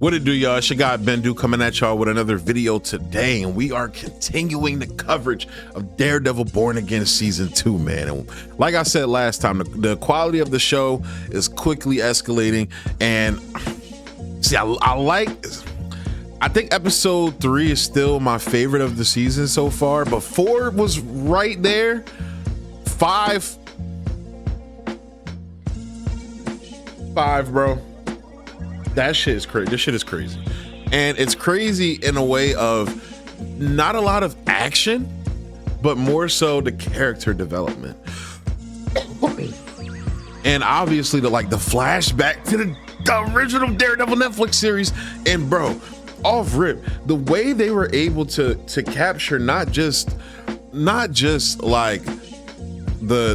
What it do, y'all? It's your guy Bendu coming at y'all with another video today, and we are continuing the coverage of Daredevil Born Again Season 2, man. And like I said last time, the quality of the show is quickly escalating, and see, I think episode 3 is still my favorite of the season so far, but 4 was right there. 5, bro. That shit is crazy. This shit is crazy. And it's crazy in a way of not a lot of action, but more so the character development. And obviously the flashback to the original Daredevil Netflix series. And bro, off rip, the way they were able to capture not just like the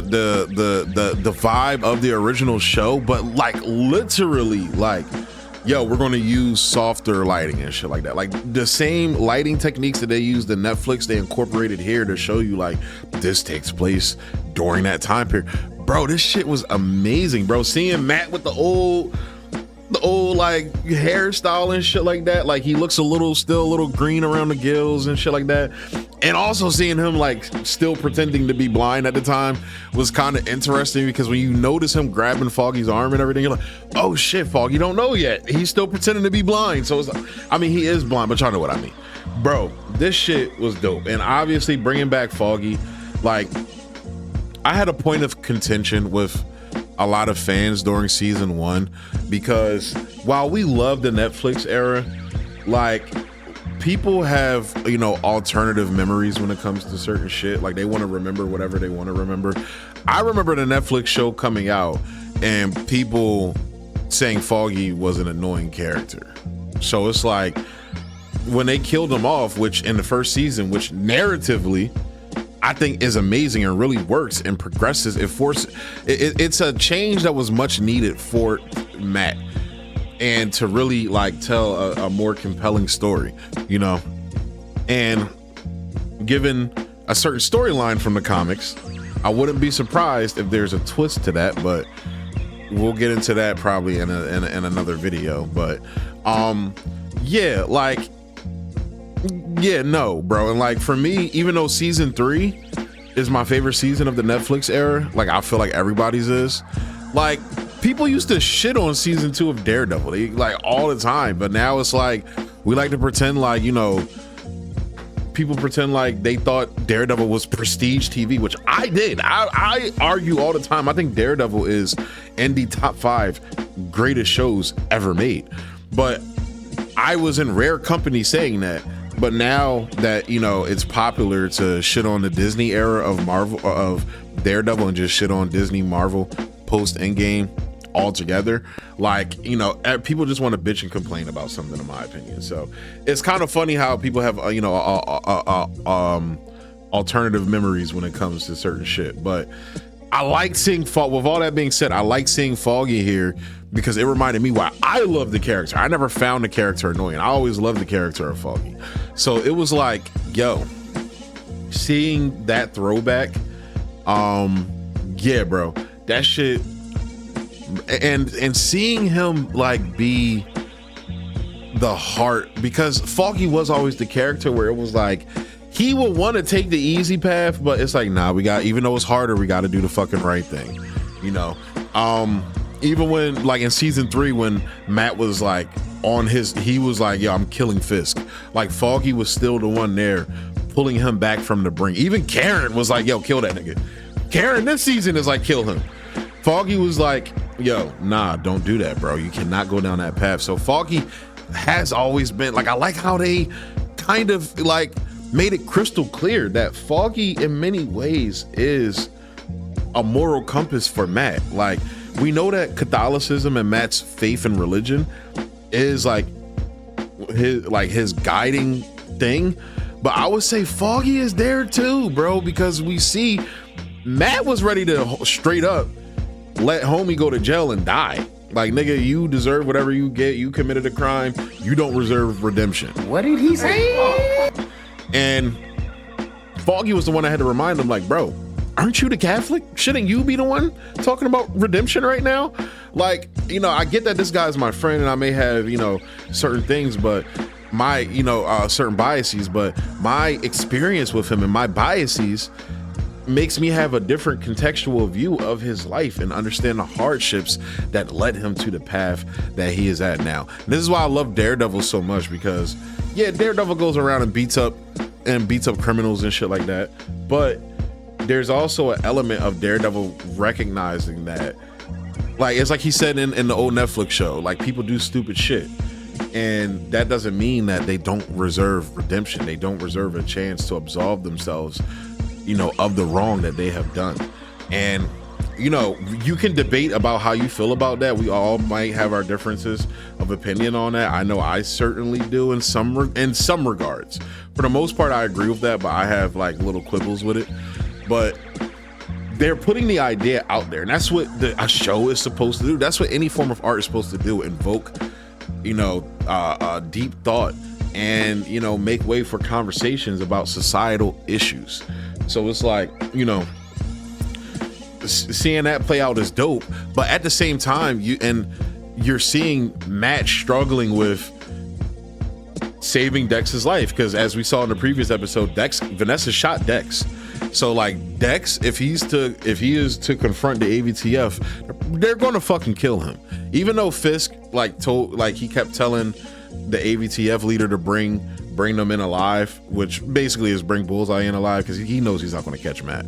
vibe of the original show, but like literally like, yo, we're going to use softer lighting and shit like that. Like the same lighting techniques that they used in Netflix, they incorporated here to show you like this takes place during that time period. Bro, this shit was amazing, bro. Seeing Matt with the old like hairstyle and shit like that, like he looks still a little green around the gills and shit like that. And also seeing him like still pretending to be blind at the time was kind of interesting, because when you notice him grabbing Foggy's arm and everything, you're like, oh shit, Foggy don't know yet. He's still pretending to be blind. So it's like, I mean, he is blind, but y'all know what I mean. Bro, this shit was dope. And obviously bringing back Foggy, like I had a point of contention with a lot of fans during season 1, because while we love the Netflix era, like people have, you know, alternative memories when it comes to certain shit. Like they want to remember whatever they want to remember. I remember the Netflix show coming out and people saying Foggy was an annoying character. So it's like when they killed him off, which in the first season, which narratively I think is amazing and really works and progresses. It's a change that was much needed for Matt, and to really like tell a more compelling story, you know. And given a certain storyline from the comics, I wouldn't be surprised if there's a twist to that, but we'll get into that probably in another video. But yeah, like, yeah, no, bro. And like for me, even though season 3 is my favorite season of the Netflix era, like I feel like everybody's is, like people used to shit on season 2 of Daredevil, like all the time, but now it's like we like to pretend like, you know, people pretend like they thought Daredevil was prestige TV, which I did. I argue all the time. I think Daredevil is in the top 5 greatest shows ever made, but I was in rare company saying that. But now that, you know, it's popular to shit on the Disney era of Marvel, of Daredevil, and just shit on Disney Marvel post Endgame altogether, like, you know, people just want to bitch and complain about something, in my opinion. So it's kind of funny how people have you know, alternative memories when it comes to certain shit. But I like seeing with all that being said, I like seeing Foggy here because it reminded me why I love the character. I never found the character annoying. I always loved the character of Foggy. So it was like, yo, seeing that throwback, yeah, bro, that shit, and seeing him like be the heart, because Foggy was always the character where it was like he would want to take the easy path, but it's like, nah, even though it's harder, we got to do the fucking right thing, you know. Even when, like in season 3, when Matt was like he was like, yo, I'm killing Fisk, like Foggy was still the one there pulling him back from the brink. Even Karen was like, yo, kill that nigga. Karen this season is like, kill him. Foggy was like, yo, nah, don't do that, bro. You cannot go down that path. So Foggy has always been like, I like how they kind of like made it crystal clear that Foggy in many ways is a moral compass for Matt. Like, we know that Catholicism and Matt's faith in religion is like his guiding thing, but I would say Foggy is there too, bro, because we see Matt was ready to straight up let homie go to jail and die. Like, nigga, you deserve whatever you get. You committed a crime. You don't deserve redemption. What did he say? And Foggy was the one that had to remind him, like, bro, aren't you the Catholic? Shouldn't you be the one talking about redemption right now? Like, you know, I get that this guy's my friend and I may have, you know, certain things, but my, you know, certain biases, but my experience with him and my biases makes me have a different contextual view of his life and understand the hardships that led him to the path that he is at now. And this is why I love Daredevil so much, because yeah, Daredevil goes around and beats up criminals and shit like that, but there's also an element of Daredevil recognizing that, like, it's like he said in the old Netflix show, like, people do stupid shit, and that doesn't mean that they don't reserve redemption. They don't reserve a chance to absolve themselves, you know, of the wrong that they have done. And, you know, you can debate about how you feel about that. We all might have our differences of opinion on that. I know I certainly do in some regards. For the most part, I agree with that, but I have like little quibbles with it. But they're putting the idea out there, and that's what a show is supposed to do. That's what any form of art is supposed to do: invoke, you know, deep thought, and, you know, make way for conversations about societal issues. So it's like, you know, seeing that play out is dope, but at the same time, you're seeing Matt struggling with saving Dex's life, because as we saw in the previous episode, Vanessa shot Dex. So like, Dex, if he is to confront the AVTF, they're gonna fucking kill him. Even though Fisk he kept telling the AVTF leader to bring them in alive, which basically is bring Bullseye in alive, because he knows he's not gonna catch Matt.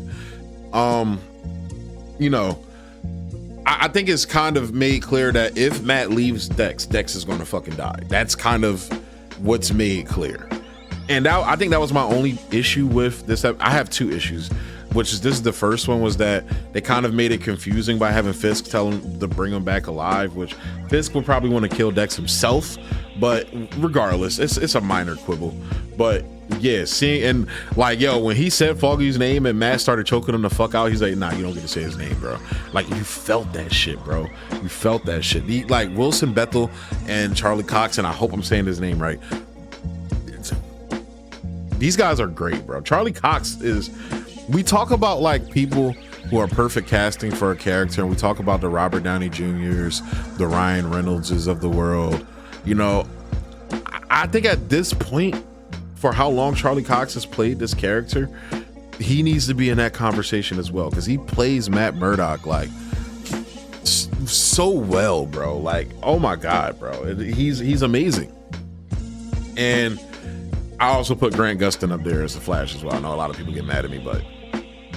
You know, I think it's kind of made clear that if Matt leaves Dex is gonna fucking die. That's kind of what's made clear. And I think that was my only issue with this. I have two issues, this is the first one, was that they kind of made it confusing by having Fisk tell him to bring him back alive, which Fisk would probably want to kill Dex himself, but regardless, it's a minor quibble. But yeah, seeing, and like, yo, when he said Foggy's name and Matt started choking him the fuck out, he's like, nah, you don't get to say his name, bro. Like, you felt that shit, bro. You felt that shit. Like, Wilson Bethel and Charlie Cox, and I hope I'm saying his name right, these guys are great, bro. Charlie Cox is, we talk about like people who are perfect casting for a character, and we talk about the Robert Downey Jr.'s, the Ryan Reynoldses of the world. You know, I think at this point, for how long Charlie Cox has played this character, he needs to be in that conversation as well, because he plays Matt Murdock like so well, bro. Like, oh my god, bro, he's amazing. And I also put Grant Gustin up there as the Flash as well. I know a lot of people get mad at me, but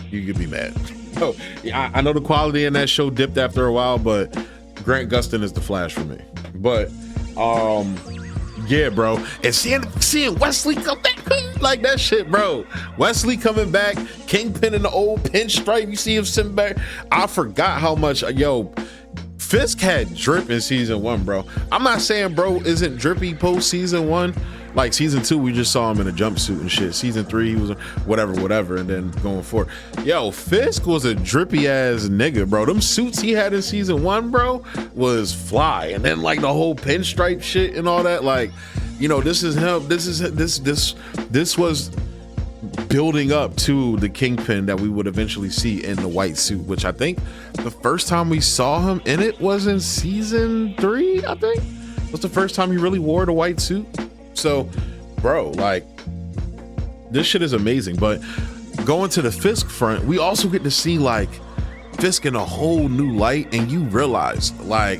you could be mad. So I know the quality in that show dipped after a while, but Grant Gustin is the Flash for me. But yeah, bro, and seeing Wesley come back like that shit, bro. Wesley coming back, Kingpin in the old pinstripe. You see him sitting back. I forgot how much, yo, Fisk had drip in season 1, bro. I'm not saying bro isn't drippy post season 1. Like season 2, we just saw him in a jumpsuit and shit. Season 3, he was whatever, and then going forward. Yo, Fisk was a drippy ass nigga, bro. Them suits he had in season 1, bro, was fly. And then like the whole pinstripe shit and all that, like, you know, this is him. This was building up to the Kingpin that we would eventually see in the white suit, which I think the first time we saw him in it was in season 3, I think. Was the first time he really wore the white suit. So, bro, like, this shit is amazing. But going to the Fisk front, we also get to see like Fisk in a whole new light, and you realize like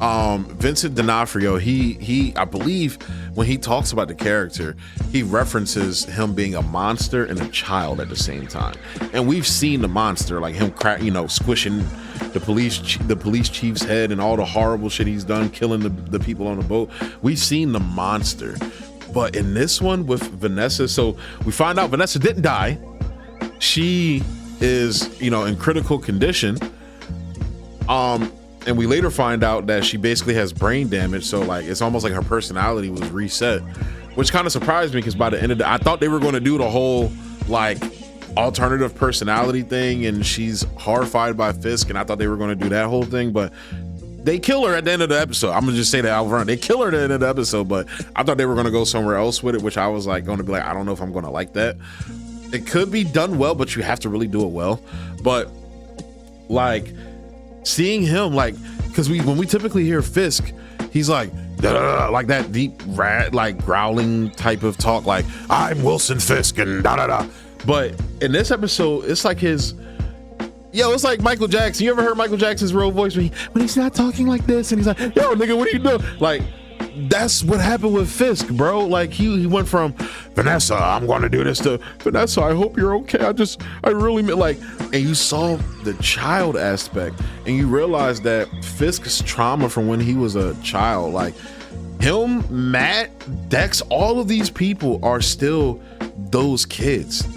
Vincent D'Onofrio, he I believe when he talks about the character, he references him being a monster and a child at the same time. And we've seen the monster, like him squishing the police chief's head and all the horrible shit he's done, killing the people on the boat. We've seen the monster. But in this one with Vanessa, so we find out Vanessa didn't die. She is, in critical condition. And we later find out that she basically has brain damage. So like, it's almost like her personality was reset, which kind of surprised me, because by the end of I thought they were going to do the whole like alternative personality thing, and she's horrified by Fisk, and I thought they were going to do that whole thing, but they kill her at the end of the episode. I'm gonna just say that out front. They kill her at the end of the episode, but I thought they were going to go somewhere else with it, which I was like going to be like, I don't know if I'm going to like that. it could be done well, but you have to really do it well. But like seeing him, like, because when we typically hear Fisk, he's like like that deep rat, like growling type of talk, like I'm Wilson Fisk and da da da. But in this episode, it's like it's like Michael Jackson. You ever heard Michael Jackson's real voice when he's not talking like this and he's like, yo nigga, what are you doing? Like, that's what happened with Fisk, bro. Like he went from Vanessa, I'm going to do this, to Vanessa, I hope you're okay. I really meant, like, and you saw the child aspect and you realize that Fisk's trauma from when he was a child, like him, Matt, Dex, all of these people are still those kids,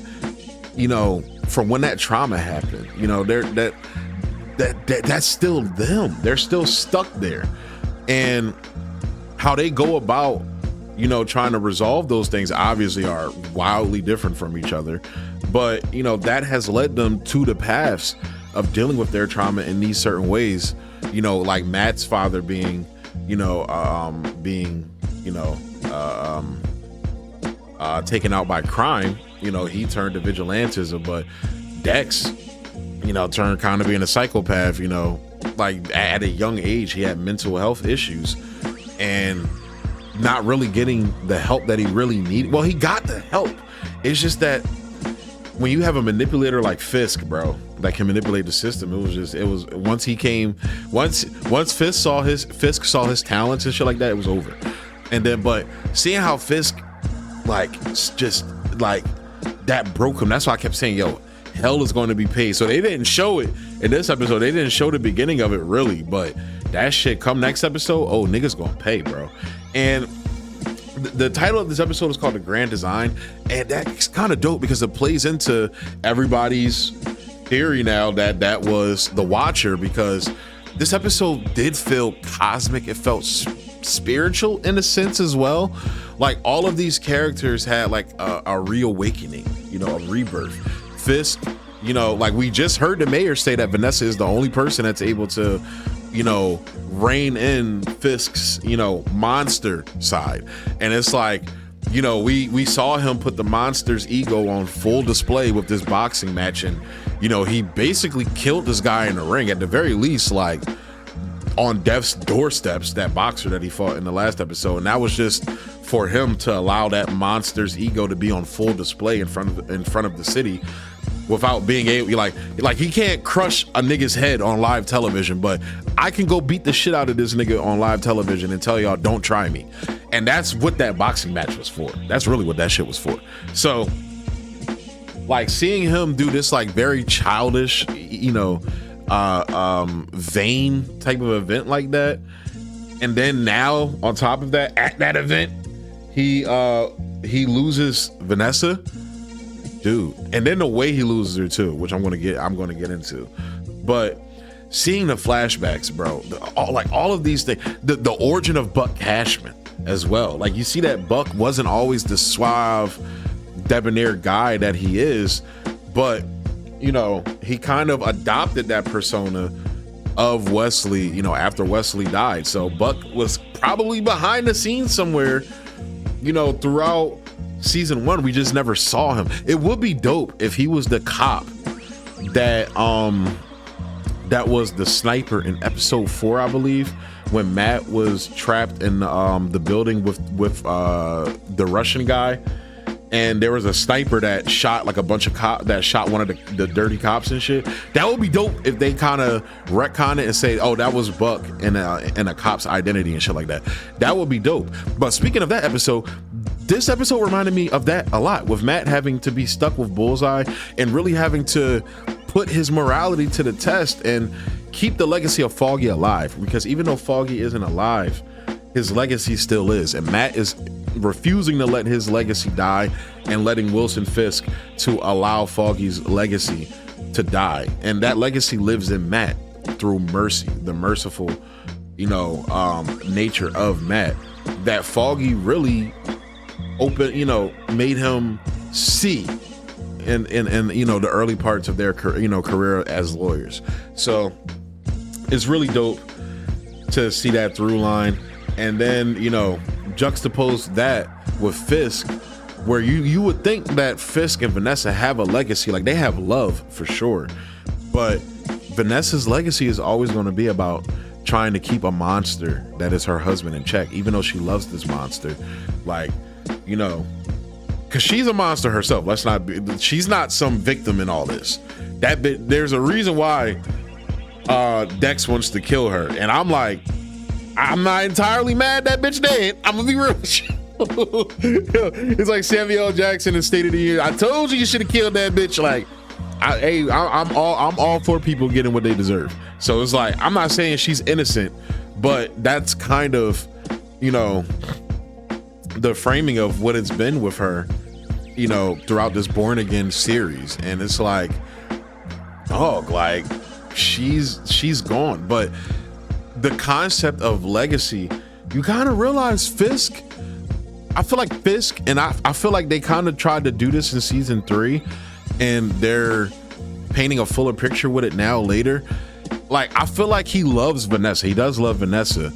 you know, from when that trauma happened. You know, that's still them. They're still stuck there. And how they go about, you know, trying to resolve those things obviously are wildly different from each other. But, you know, that has led them to the paths of dealing with their trauma in these certain ways, you know, like Matt's father being, taken out by crime. You know, he turned to vigilantism, but Dex, you know, turned kind of being a psychopath. You know, like at a young age, he had mental health issues and not really getting the help that he really needed. Well, he got the help. It's just that when you have a manipulator like Fisk, bro, that can manipulate the system, it was once Fisk saw his talents and shit like that, it was over. And then, but seeing how Fisk, like, just like that broke him. That's why I kept saying, yo, hell is going to be paid. So they didn't show it in this episode. They didn't show the beginning of it really, but that shit come next episode, oh, niggas gonna pay, bro. And the title of this episode is called The Grand Design, and that's kind of dope because it plays into everybody's theory now that was the Watcher, because this episode did feel cosmic. It felt spiritual in a sense as well. Like all of these characters had like a reawakening, you know, a rebirth. Fisk, you know, like we just heard the mayor say that Vanessa is the only person that's able to, you know, rein in Fisk's, you know, monster side. And it's like, you know, we saw him put the monster's ego on full display with this boxing match, and you know, he basically killed this guy in the ring, at the very least, like on death's doorsteps, that boxer that he fought in the last episode. And that was just for him to allow that monster's ego to be on full display in front of the city, without being able, like he can't crush a nigga's head on live television, but I can go beat the shit out of this nigga on live television and tell y'all don't try me. And that's what that boxing match was for. That's really what that shit was for. So like seeing him do this like very childish, you know, vain type of event like that, and then now on top of that, at that event, he loses Vanessa, dude, and then the way he loses her too, which I'm gonna get into. But seeing the flashbacks, bro, all of these things, the origin of Buck Cashman as well. Like you see that Buck wasn't always the suave, debonair guy that he is, but you know, he kind of adopted that persona of Wesley, you know, after Wesley died. So Buck was probably behind the scenes somewhere, you know, throughout season 1. We just never saw him. It would be dope if he was the cop that was the sniper in episode 4, I believe, when Matt was trapped in the building with the Russian guy, and there was a sniper that shot like a bunch of that shot one of the dirty cops and shit. That would be dope if they kind of retcon it and say, oh, that was Buck and a cop's identity and shit like that. That would be dope. But speaking of that episode, this episode reminded me of that a lot, with Matt having to be stuck with Bullseye and really having to put his morality to the test and keep the legacy of Foggy alive, because even though Foggy isn't alive, his legacy still is, and Matt is refusing to let his legacy die and letting Wilson Fisk to allow Foggy's legacy to die. And that legacy lives in Matt through mercy, the merciful, you know, nature of Matt, that Foggy really made him see in you know, the early parts of their career as lawyers. So it's really dope to see that through line. And then, you know, juxtapose that with Fisk where you would think that Fisk and Vanessa have a legacy, like they have love for sure, but Vanessa's legacy is always going to be about trying to keep a monster that is her husband in check, even though she loves this monster, like, you know, because she's a monster herself. She's not some victim in all this. There's a reason why Dex wants to kill her, and I'm like, I'm not entirely mad that bitch dead. I'm gonna be real with you. It's like Samuel L. Jackson in State of the Union. I told you should have killed that bitch. Like, I'm all for people getting what they deserve. So it's like, I'm not saying she's innocent, but that's kind of, you know, the framing of what it's been with her, you know, throughout this Born Again series. And it's like, dog, like she's gone. But the concept of legacy, you kind of realize Fisk, I feel like Fisk, and I feel like they kind of tried to do this in season 3, and they're painting a fuller picture with it now later. Like, I feel like he loves Vanessa. He does love Vanessa,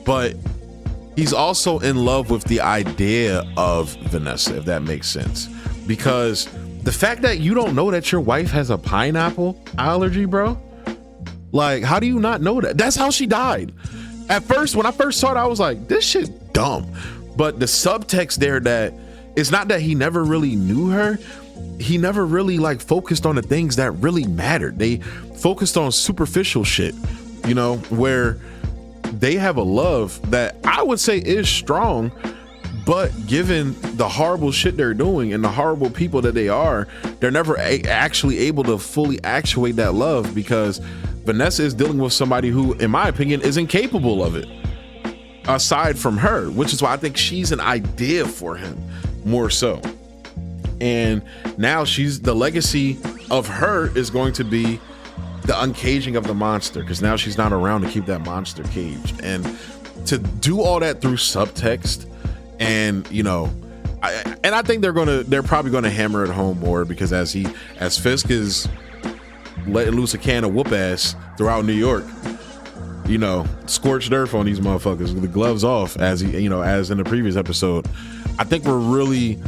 but he's also in love with the idea of Vanessa, if that makes sense. Because the fact that you don't know that your wife has a pineapple allergy, bro, like, how do you not know that? That's how she died. At first, when I first saw it, I was like, this shit dumb. But the subtext there, that it's not that he never really knew her. He never really like focused on the things that really mattered. They focused on superficial shit, you know, where they have a love that I would say is strong, but given the horrible shit they're doing and the horrible people that they are, they're never actually able to fully actuate that love, because Vanessa is dealing with somebody who, in my opinion, is incapable of it, aside from her, which is why I think she's an idea for him more so. And now the legacy of her is going to be the uncaging of the monster, because now she's not around to keep that monster caged. And to do all that through subtext, and you know, I think they're probably gonna hammer it home more, because as Fisk is letting loose a can of whoop ass throughout New York, you know, scorched earth on these motherfuckers with the gloves off, as he, you know, as in the previous episode. I think we're really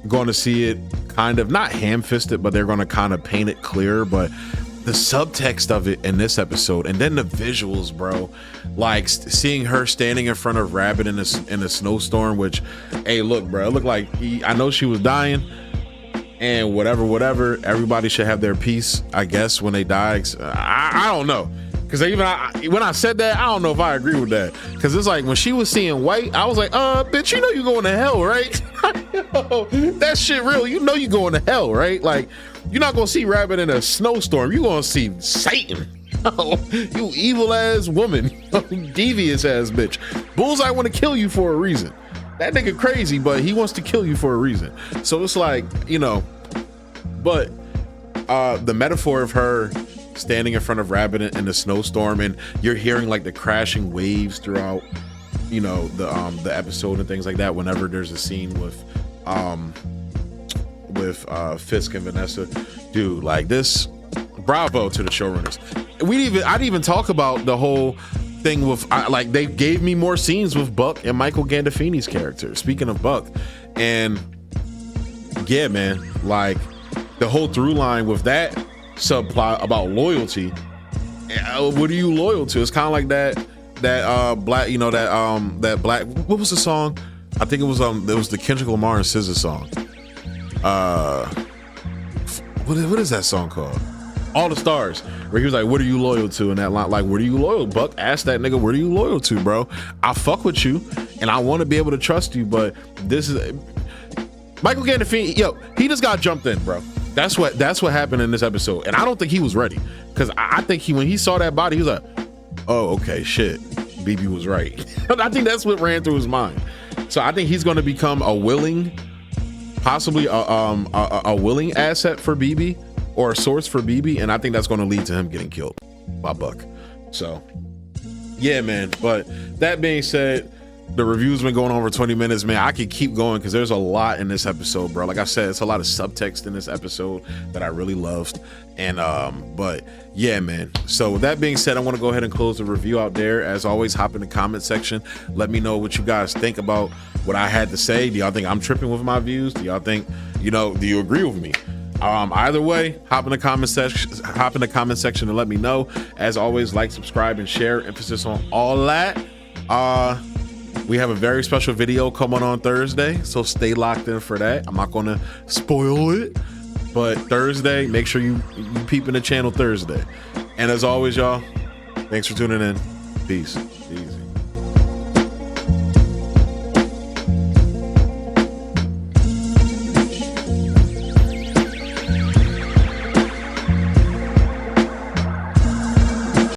going to see it kind of not ham-fisted, but they're going to kind of paint it clear. But the subtext of it in this episode, and then the visuals, bro, like seeing her standing in front of Rabbit in a snowstorm, which, hey, look, bro, it looked like I know she was dying, and whatever, everybody should have their peace, I guess, when they die. I don't know. Because when I said that, I don't know if I agree with that. Because it's like, when she was seeing white, I was like, bitch, you know you going to hell, right? That shit real. You know you going to hell, right? Like, you're not going to see Rabbit in a snowstorm. You're going to see Satan. You evil ass woman. Devious ass bitch. Bullseye want to kill you for a reason. That nigga crazy, but he wants to kill you for a reason. So it's like, you know, but the metaphor of her standing in front of Rabbit in the snowstorm, and you're hearing like the crashing waves throughout, you know, the episode and things like that, whenever there's a scene with Fisk and Vanessa, dude, like this, bravo to the showrunners. I didn't even talk about the whole thing with like, they gave me more scenes with Buck and Michael Gandolfini's character, speaking of Buck. And yeah, man, like the whole through line with that subplot about loyalty. What are you loyal to? It's kind of like that black, you know, that black, what was the song? I think it was the Kendrick Lamar and SZA song. What is that song called? All the Stars, where he was like, what are you loyal to? In that line, like, what are you loyal? Buck asked that nigga, what are you loyal to, bro? I fuck with you and I want to be able to trust you, but this is Michael Gandolfini. Yo, he just got jumped in, bro. That's what happened in this episode, and I don't think he was ready, because I think when he saw that body, he was like, oh, okay, shit, BB was right. I think that's what ran through his mind. So I think he's going to become a willing, possibly a willing asset for BB, or a source for BB, and I think that's going to lead to him getting killed by Buck. So yeah, man. But that being said, the review's been going on for 20 minutes, man. I could keep going because there's a lot in this episode, bro. Like I said, it's a lot of subtext in this episode that I really loved. And but yeah, man. So with that being said, I want to go ahead and close the review out there. As always, hop in the comment section. Let me know what you guys think about what I had to say? Do y'all think I'm tripping with my views? Do y'all think, you know, do you agree with me? Either way, hop in the comment section and let me know. As always, like, subscribe, and share. Emphasis on all that. We have a very special video coming on Thursday, so stay locked in for that. I'm not gonna spoil it, but Thursday, make sure you peep in the channel Thursday. And as always, y'all, thanks for tuning in. Peace.